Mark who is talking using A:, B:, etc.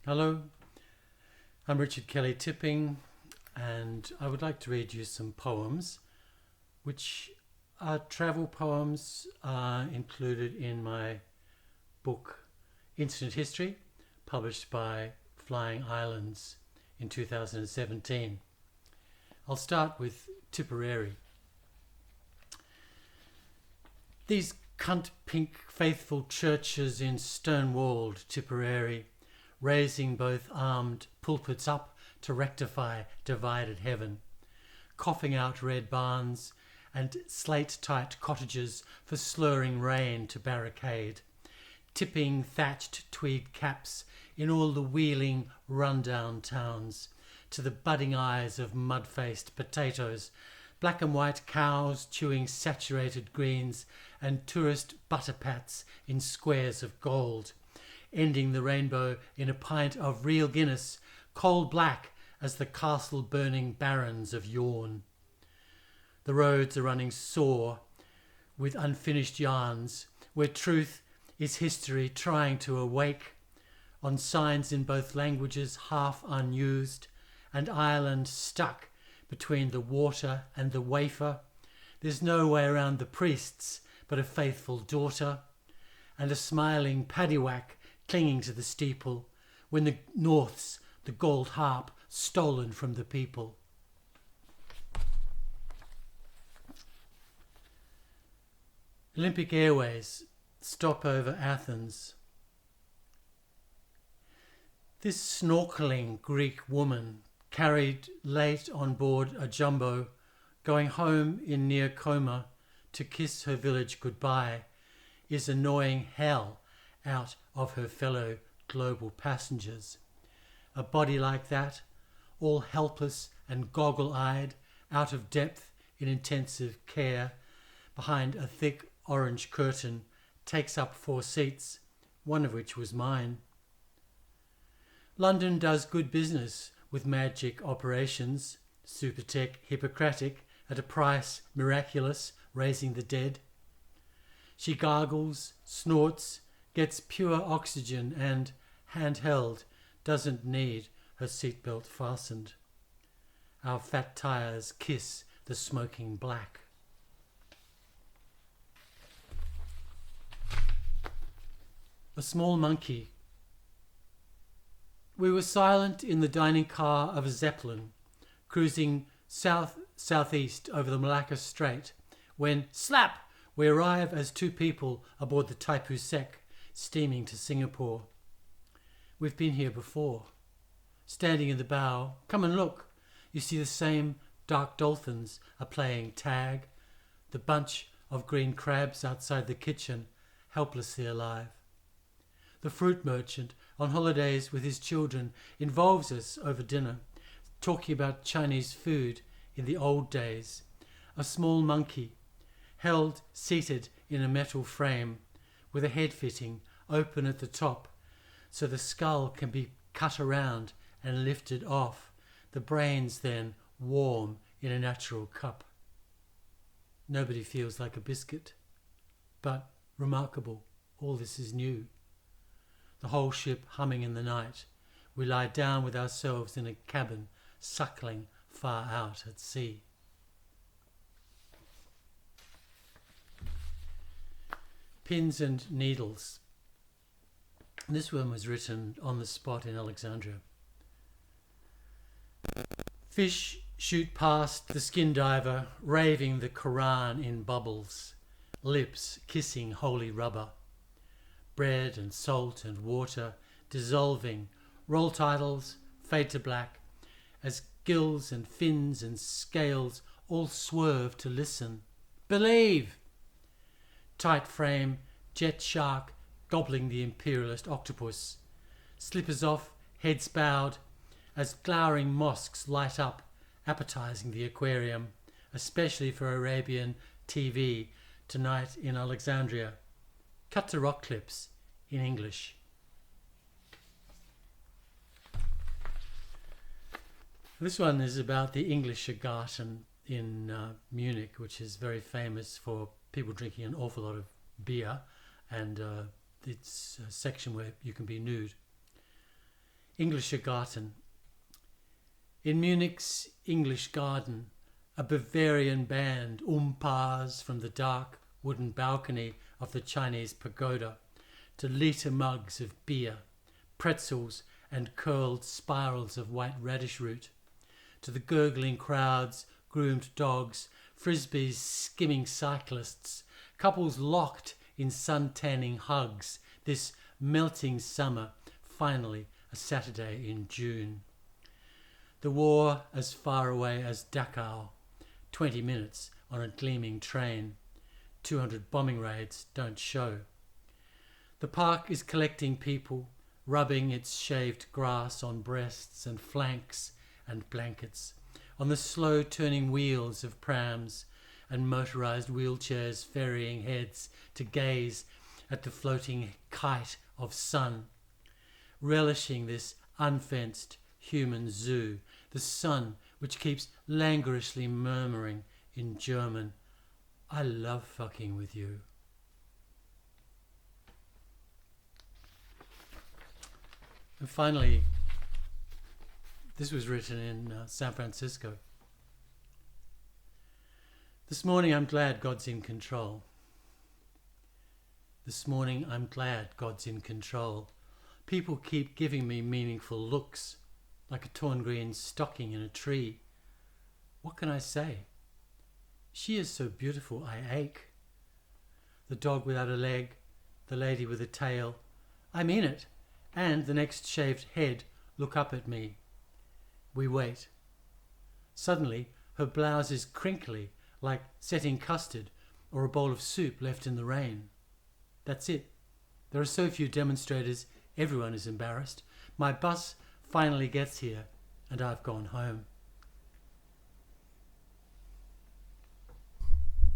A: Hello, I'm Richard Kelly Tipping, and I would like to read you some poems, which are travel poems included in my book Instant History, published by Flying Islands in 2017. I'll start with Tipperary. These cunt-pink faithful churches in stone-walled Tipperary, raising both armed pulpits up to rectify divided heaven, coughing out red barns and slate-tight cottages for slurring rain to barricade, tipping thatched tweed caps in all the wheeling run-down towns, to the budding eyes of mud-faced potatoes, black and white cows chewing saturated greens, and tourist butterpats in squares of gold, ending the rainbow in a pint of real Guinness, coal black as the castle-burning barons of Yorn. The roads are running sore with unfinished yarns, where truth is history trying to awake, on signs in both languages half unused, and Ireland stuck between the water and the wafer. There's no way around the priests but a faithful daughter, and a smiling paddywhack clinging to the steeple, when the North's the gold harp stolen from the people. Olympic Airways, stop over Athens. This snorkeling Greek woman, carried late on board a jumbo, going home in near coma to kiss her village goodbye, is annoying hell out of her fellow global passengers. A body like that, all helpless and goggle-eyed, out of depth in intensive care, behind a thick orange curtain, takes up 4 seats, one of which was mine. London does good business with magic operations, Supertech Hippocratic, at a price miraculous, raising the dead. She gargles, snorts, gets pure oxygen and, handheld, doesn't need her seatbelt fastened. Our fat tires kiss the smoking black. A small monkey. We were silent in the dining car of a Zeppelin, cruising south-southeast over the Malacca Strait, when, slap, we arrive as 2 people aboard the Taipu Sek, steaming to Singapore. We've been here before. Standing in the bow, come and look. You see the same dark dolphins are playing tag, the bunch of green crabs outside the kitchen, helplessly alive. The fruit merchant, on holidays with his children, involves us over dinner, talking about Chinese food in the old days. A small monkey, held seated in a metal frame, with a head fitting open at the top, so the skull can be cut around and lifted off, the brains then warm in a natural cup. Nobody feels like a biscuit, but remarkable, all this is new. The whole ship humming in the night, we lie down with ourselves in a cabin, suckling far out at sea. Pins and needles. This one was written on the spot in Alexandria. Fish shoot past the skin diver, raving the Quran in bubbles, lips kissing holy rubber. Bread and salt and water dissolving, roll titles fade to black, as gills and fins and scales all swerve to listen. Believe! Tight frame, jet shark gobbling the imperialist octopus. Slippers off, heads bowed, as glowering mosques light up, appetizing the aquarium, especially for Arabian TV tonight in Alexandria. Cut to rock clips in English. This one is about the Englischer Garten in Munich, which is very famous for people drinking an awful lot of beer, and it's a section where you can be nude. Englischer Garten. In Munich's English Garden, a Bavarian band umpas from the dark wooden balcony of the Chinese pagoda to liter mugs of beer, pretzels and curled spirals of white radish root, to the gurgling crowds, groomed dogs, frisbees skimming cyclists, couples locked in sun-tanning hugs, this melting summer, finally a Saturday in June. The war as far away as Dachau, 20 minutes on a gleaming train. 200 bombing raids don't show. The park is collecting people, rubbing its shaved grass on breasts and flanks and blankets, on the slow-turning wheels of prams and motorised wheelchairs ferrying heads to gaze at the floating kite of sun, relishing this unfenced human zoo, the sun which keeps languorously murmuring in German, "I love fucking with you." And finally, this was written in San Francisco. This morning I'm glad God's in control. This morning I'm glad God's in control. People keep giving me meaningful looks, like a torn green stocking in a tree. What can I say? She is so beautiful I ache. The dog without a leg, the lady with a tail. I mean it. And the next shaved head look up at me. We wait. Suddenly her blouse is crinkly, like setting custard or a bowl of soup left in the rain. That's it. There are so few demonstrators, everyone is embarrassed. My bus finally gets here and I've gone home.